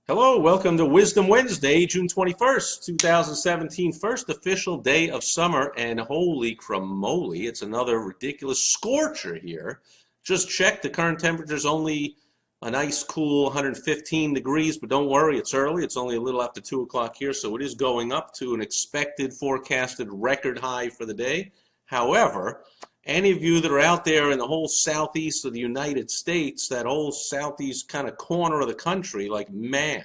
Hello, welcome to Wisdom Wednesday, June 21st, 2017, first official day of summer, and holy cramoly, it's another ridiculous scorcher here. Just check, the current temperature is only a nice cool 115 degrees, but don't worry, it's early. It's only a little after 2 o'clock here, so it is going up to an expected forecasted record high for the day. However, any of you that are out there in the whole southeast of the United States, that whole southeast kind of corner of the country, like, man,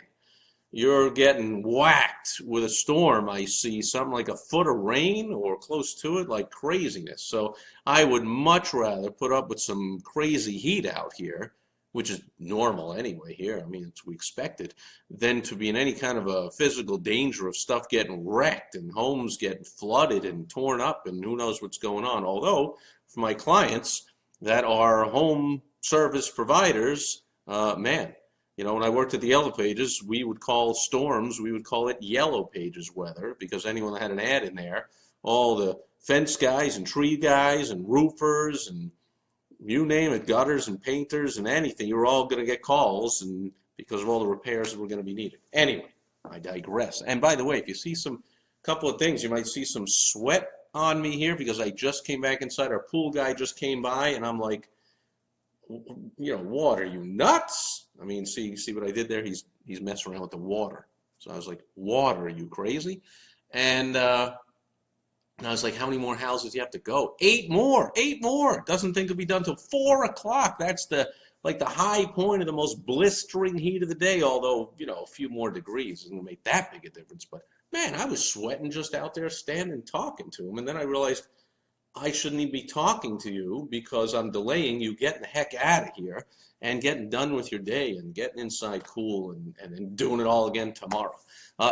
you're getting whacked with a storm. I see something like a foot of rain or close to it, like craziness. So I would much rather put up with some crazy heat out here, which is normal anyway here. I mean, we expect it, than to be in any kind of a physical danger of stuff getting wrecked and homes getting flooded and torn up and who knows what's going on. Although, for my clients that are home service providers, man, you know, when I worked at the Yellow Pages, we would call storms, we would call it Yellow Pages weather, because anyone that had an ad in there, all the fence guys and tree guys and roofers and you name it, gutters and painters and anything, you were all going to get calls and because of all the repairs that were going to be needed. Anyway, I digress. And by the way, if you see some couple of things, you might see some sweat on me here because I just came back inside. Our pool guy just came by and I'm like, you know, water, you nuts? I mean, see what I did there? He's messing around with the water. So I was like, water, are you crazy? And I was like, how many more houses do you have to go? 8 more, 8 more. Doesn't think it'll be done till 4 o'clock. That's the high point of the most blistering heat of the day. Although, you know, a few more degrees isn't gonna make that big a difference. But man, I was sweating just out there standing talking to him, and then I realized I shouldn't even be talking to you because I'm delaying you getting the heck out of here and getting done with your day and getting inside cool and then doing it all again tomorrow.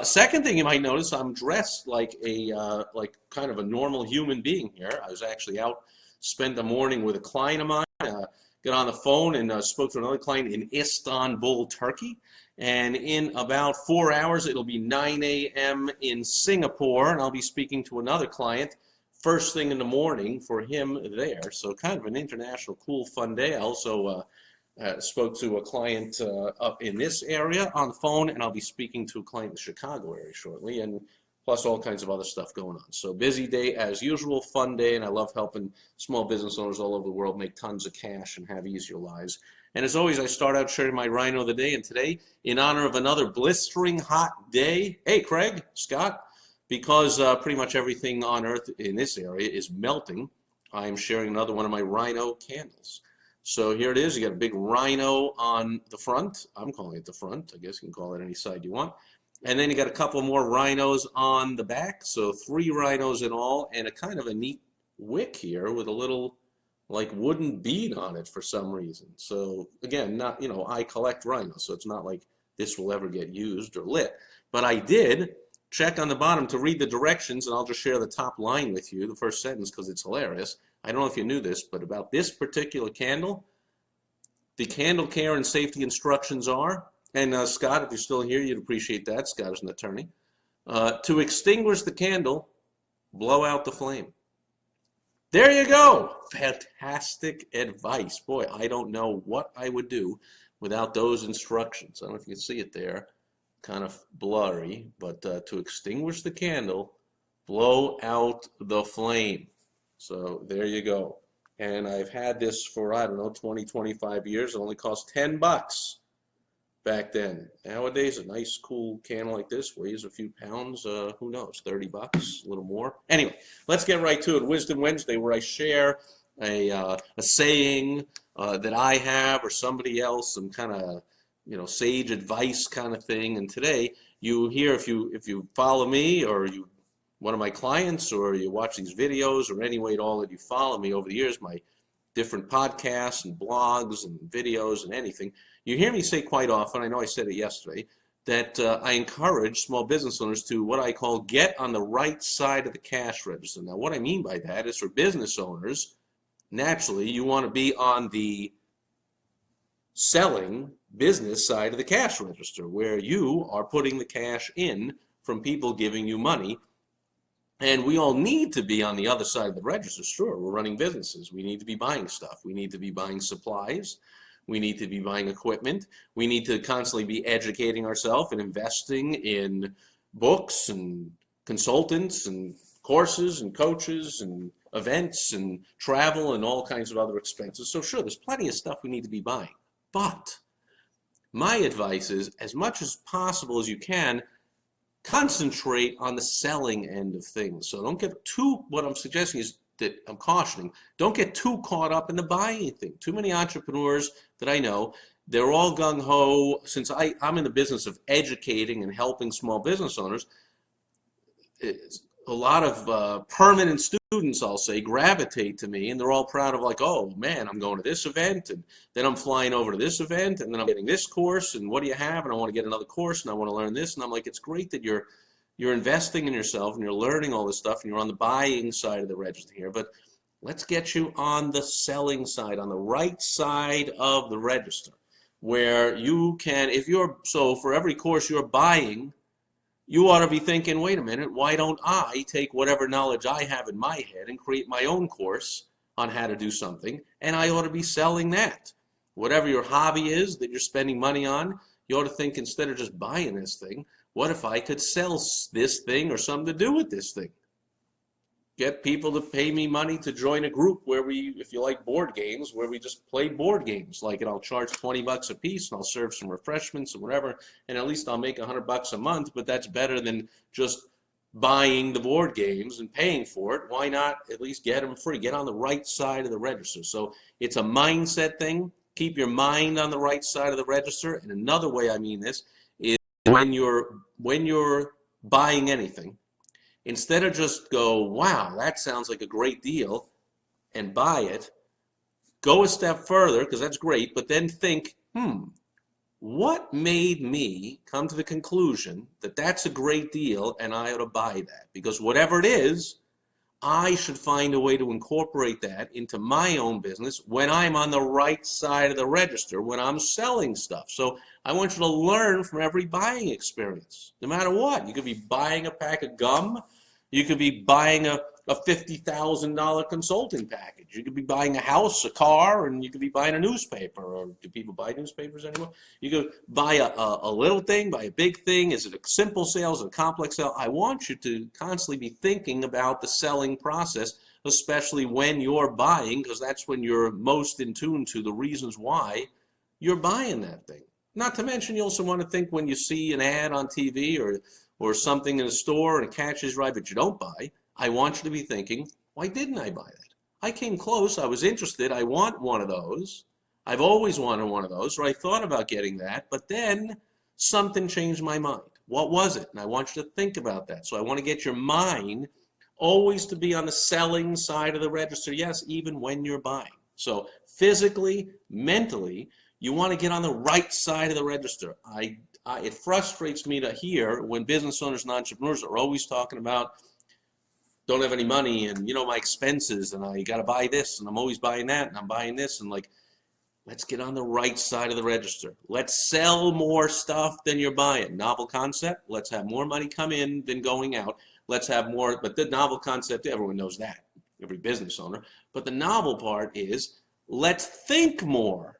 Second thing you might notice, I'm dressed like a kind of a normal human being here. I was actually out, spent the morning with a client of mine, got on the phone and spoke to another client in Istanbul, Turkey. And in about 4 hours, it'll be 9 a.m. in Singapore, and I'll be speaking to another client first thing in the morning for him there. So kind of an international, cool, fun day. I also spoke to a client up in this area on the phone, and I'll be speaking to a client in the Chicago area shortly, and plus all kinds of other stuff going on. So busy day as usual, fun day, and I love helping small business owners all over the world make tons of cash and have easier lives. And as always, I start out sharing my rhino of the day, and today, in honor of another blistering hot day, hey, Craig, Scott, because pretty much everything on Earth in this area is melting, I am sharing another one of my rhino candles. So here it is. You got a big rhino on the front. I'm calling it the front. I guess you can call it any side you want. And then you got a couple more rhinos on the back. So 3 rhinos in all, and a kind of a neat wick here with a little like wooden bead on it for some reason. So again, not, you know, I collect rhinos, so it's not like this will ever get used or lit. But I did check on the bottom to read the directions, and I'll just share the top line with you, the first sentence, because it's hilarious. I don't know if you knew this, but about this particular candle, the candle care and safety instructions are, and Scott, if you're still here, you'd appreciate that. Scott is an attorney. To extinguish the candle, blow out the flame. There you go. Fantastic advice. Boy, I don't know what I would do without those instructions. I don't know if you can see it there. Kind of blurry, but to extinguish the candle, blow out the flame. So there you go. And I've had this for, I don't know, 20, 25 years. It only cost $10 back then. Nowadays, a nice, cool candle like this weighs a few pounds. Who knows, $30, a little more. Anyway, let's get right to it. Wisdom Wednesday, where I share a saying that I have or somebody else, some kind of, you know, sage advice kind of thing. And today you hear, if you follow me or you one of my clients or you watch these videos or any way at all that you follow me over the years, my different podcasts and blogs and videos and anything, you hear me say quite often, I know I said it yesterday, that I encourage small business owners to what I call get on the right side of the cash register. Now what I mean by that is for business owners, naturally you want to be on the selling business side of the cash register, where you are putting the cash in from people giving you money. And we all need to be on the other side of the register. Sure, we're running businesses. We need to be buying stuff. We need to be buying supplies. We need to be buying equipment. We need to constantly be educating ourselves and investing in books and consultants and courses and coaches and events and travel and all kinds of other expenses. So sure, there's plenty of stuff we need to be buying. But my advice is, as much as possible as you can, concentrate on the selling end of things. So don't get too, what I'm suggesting is that I'm cautioning, don't get too caught up in the buying thing. Too many entrepreneurs that I know, they're all gung-ho. Since I'm in the business of educating and helping small business owners, a lot of permanent students, I'll say, gravitate to me, and they're all proud of, like, oh man, I'm going to this event, and then I'm flying over to this event, and then I'm getting this course, and what do you have? And I want to get another course, and I want to learn this. And I'm like, it's great that you're investing in yourself and you're learning all this stuff and you're on the buying side of the register here, but let's get you on the selling side, on the right side of the register, where you can, so for every course you're buying, you ought to be thinking, wait a minute, why don't I take whatever knowledge I have in my head and create my own course on how to do something, and I ought to be selling that. Whatever your hobby is that you're spending money on, you ought to think, instead of just buying this thing, what if I could sell this thing or something to do with this thing? Get people to pay me money to join a group where we, if you like board games, where we just play board games. Like, and I'll charge 20 bucks a piece, and I'll serve some refreshments and whatever, and at least I'll make 100 bucks a month, but that's better than just buying the board games and paying for it. Why not at least get them free? Get on the right side of the register. So it's a mindset thing. Keep your mind on the right side of the register. And another way I mean this is when you're buying anything, instead of just go, wow, that sounds like a great deal, and buy it, go a step further, because that's great, but then think, what made me come to the conclusion that that's a great deal and I ought to buy that? Because whatever it is, I should find a way to incorporate that into my own business when I'm on the right side of the register, when I'm selling stuff. So I want you to learn from every buying experience, no matter what. You could be buying a pack of gum. You could be buying a $50,000 consulting package. You could be buying a house, a car, and you could be buying a newspaper. Or do people buy newspapers anymore? You could buy a little thing, buy a big thing. Is it a simple sale? Is it a complex sale? I want you to constantly be thinking about the selling process, especially when you're buying, because that's when you're most in tune to the reasons why you're buying that thing. Not to mention, you also want to think when you see an ad on TV or something in a store and it catches your eye but you don't buy, I want you to be thinking, why didn't I buy that? I came close, I was interested, I want one of those. I've always wanted one of those, or I thought about getting that, but then something changed my mind. What was it? And I want you to think about that. So I want to get your mind always to be on the selling side of the register, yes, even when you're buying. So physically, mentally, you want to get on the right side of the register. It frustrates me to hear when business owners and entrepreneurs are always talking about, don't have any money, and my expenses, and I got to buy this, and I'm always buying that, and I'm buying this, and like, let's get on the right side of the register. Let's sell more stuff than you're buying. Novel concept, let's have more money come in than going out. Let's have more, but the novel concept, everyone knows that, every business owner, but the novel part is, let's think more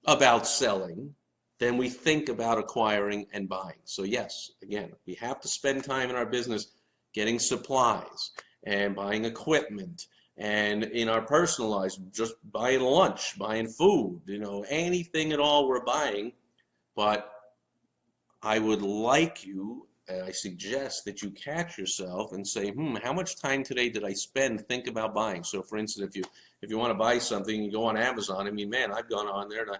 about selling than we think about acquiring and buying. So yes, again, we have to spend time in our business getting supplies and buying equipment, and in our personal lives, just buying lunch, buying food, anything at all we're buying. But I would like you, and I suggest that you catch yourself and say, how much time today did I spend think about buying? So for instance, if you want to buy something, you go on Amazon. I mean, man, I've gone on there and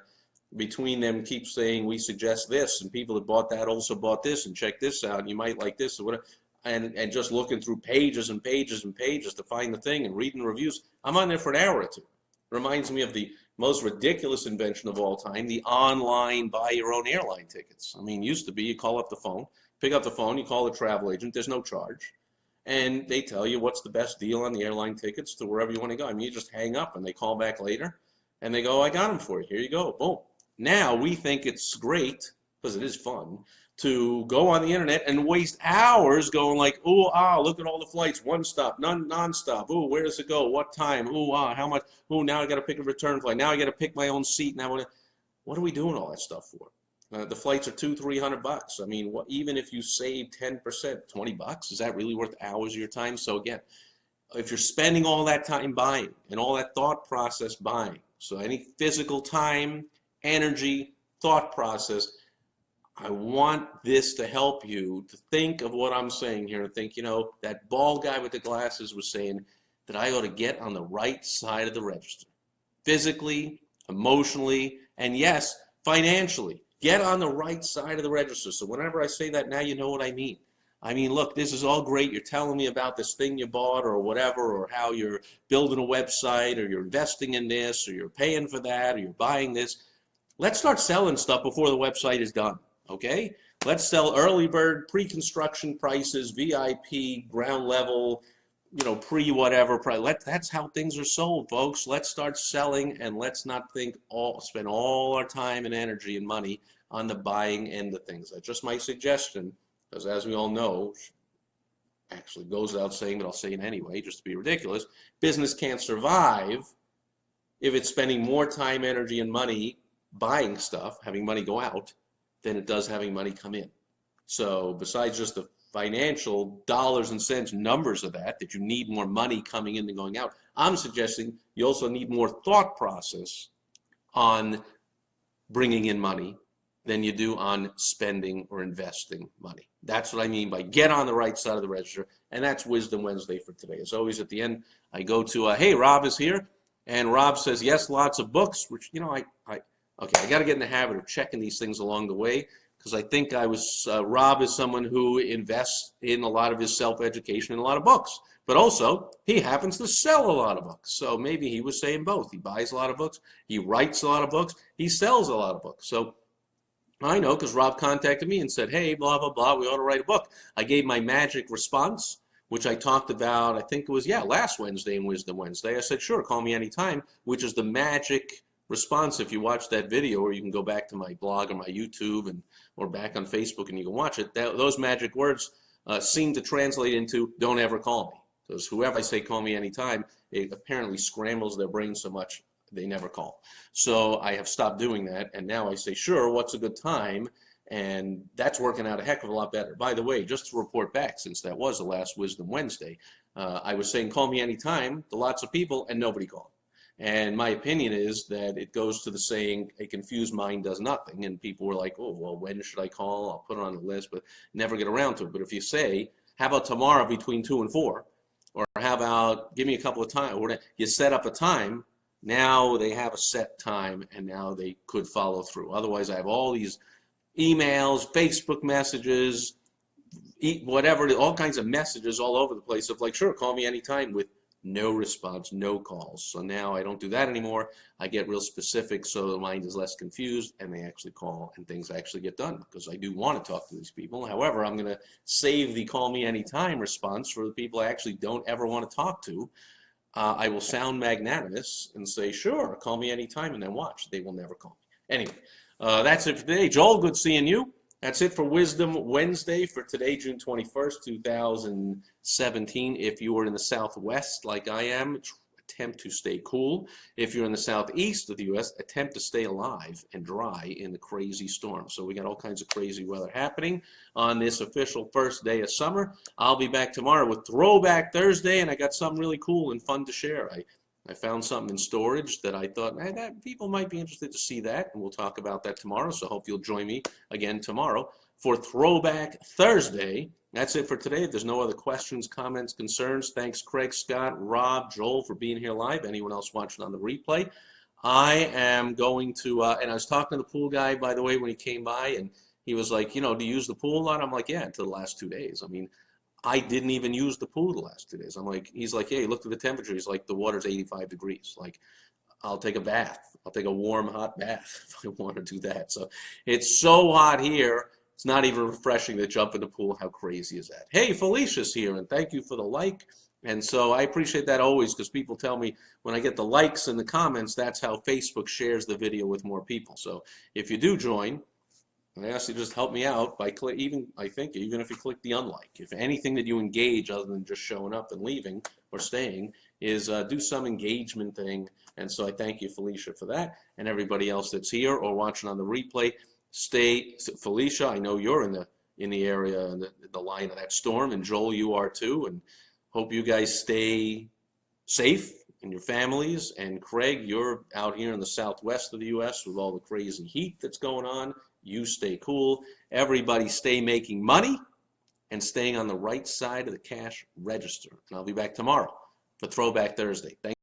between them keep saying we suggest this, and people that bought that also bought this, and check this out, and you might like this or whatever, and just looking through pages and pages and pages to find the thing and reading reviews. I'm on there for an hour or two. Reminds me of the most ridiculous invention of all time, the online buy your own airline tickets. I mean, used to be you call up the phone, pick up the phone, you call the travel agent, there's no charge, and they tell you what's the best deal on the airline tickets to wherever you want to go. I mean, you just hang up and they call back later and they go, I got them for you, here you go, boom. Now we think it's great, because it is fun, to go on the internet and waste hours going like, look at all the flights, one stop, non-stop, where does it go, what time, how much, now I got to pick a return flight, now I got to pick my own seat, now what are we doing all that stuff for? The flights are $200-300. I mean, even if you save 10%, $20, is that really worth hours of your time? So again, if you're spending all that time buying and all that thought process buying, so any physical time, energy, thought process, I want this to help you to think of what I'm saying here and think, you know, that bald guy with the glasses was saying that I ought to get on the right side of the register. Physically, emotionally, and yes, financially. Get on the right side of the register. So whenever I say that, now you know what I mean. I mean, look, this is all great. You're telling me about this thing you bought or whatever, or how you're building a website, or you're investing in this, or you're paying for that, or you're buying this. Let's start selling stuff before the website is done, okay? Let's sell early bird, pre-construction prices, VIP, ground level, you know, pre-whatever price. That's how things are sold, folks. Let's start selling, and let's not spend all our time and energy and money on the buying end of things. That's just my suggestion, because as we all know, actually goes without saying, but I'll say it anyway, just to be ridiculous, business can't survive if it's spending more time, energy, and money buying stuff, having money go out, than it does having money come in. So besides just the financial dollars and cents numbers of that you need more money coming in than going out, I'm suggesting you also need more thought process on bringing in money than you do on spending or investing money. That's what I mean by get on the right side of the register, and that's Wisdom Wednesday for today. As always, at the end, I go to, hey, Rob is here, and Rob says, yes, lots of books, which, you know, okay, I got to get in the habit of checking these things along the way, because I think Rob is someone who invests in a lot of his self-education in a lot of books, but also he happens to sell a lot of books. So maybe he was saying both. He buys a lot of books, he writes a lot of books, he sells a lot of books. So I know because Rob contacted me and said, hey, blah, blah, blah, we ought to write a book. I gave my magic response, which I talked about, I think it was, last Wednesday in Wisdom Wednesday. I said, sure, call me anytime, which is the magic response. If you watch that video, or you can go back to my blog or my YouTube or back on Facebook and you can watch it, those magic words seem to translate into don't ever call me. Because whoever I say call me anytime, it apparently scrambles their brain so much they never call. So I have stopped doing that, and now I say, sure, what's a good time? And that's working out a heck of a lot better. By the way, just to report back, since that was the last Wisdom Wednesday, I was saying call me anytime to lots of people, and nobody called. And my opinion is that it goes to the saying, a confused mind does nothing. And people were like, oh, well, when should I call? I'll put it on the list, but never get around to it. But if you say, how about tomorrow between 2 and 4? Or how about give me a couple of times? Or you set up a time. Now they have a set time, and now they could follow through. Otherwise, I have all these emails, Facebook messages, whatever, all kinds of messages all over the place of like, sure, call me anytime, with no response, no calls. So now I don't do that anymore. I get real specific so the mind is less confused, and they actually call and things actually get done, because I do want to talk to these people. However, I'm going to save the call me anytime response for the people I actually don't ever want to talk to. I will sound magnanimous and say, sure, call me anytime, and then watch. They will never call me. Anyway, that's it for today. Joel, good seeing you. That's it for Wisdom Wednesday for today, June 21st, 2017. If you are in the Southwest like I am, attempt to stay cool. If you're in the Southeast of the U.S., attempt to stay alive and dry in the crazy storm. So we got all kinds of crazy weather happening on this official first day of summer. I'll be back tomorrow with Throwback Thursday, and I got something really cool and fun to share. I found something in storage that I thought, man, that people might be interested to see that, and we'll talk about that tomorrow. So I hope you'll join me again tomorrow for Throwback Thursday. That's it for today. If there's no other questions, comments, concerns, thanks Craig, Scott, Rob, Joel for being here live. Anyone else watching on the replay? I am going to, and I was talking to the pool guy, by the way, when he came by, and he was like, you know, do you use the pool a lot? I'm like, yeah, until the last 2 days. I mean, I didn't even use the pool the last 2 days. I'm like, he's like, yeah, he looked at the temperature. He's like, the water's 85 degrees. Like, I'll take a bath. I'll take a warm, hot bath if I want to do that. So it's so hot here. It's not even refreshing to jump in the pool. How crazy is that? Hey, Felicia's here, and thank you for the like. And so I appreciate that always, because people tell me when I get the likes and the comments, that's how Facebook shares the video with more people. So if you do join, I ask you to just help me out by I think even if you click the unlike, if anything that you engage other than just showing up and leaving or staying is do some engagement thing. And so I thank you, Felicia, for that, and everybody else that's here or watching on the replay. Felicia, I know you're in the area, in the line of that storm, and Joel, you are too, and hope you guys stay safe and your families. And Craig, you're out here in the southwest of the U.S. with all the crazy heat that's going on. You stay cool. Everybody stay making money and staying on the right side of the cash register. And I'll be back tomorrow for Throwback Thursday. Thank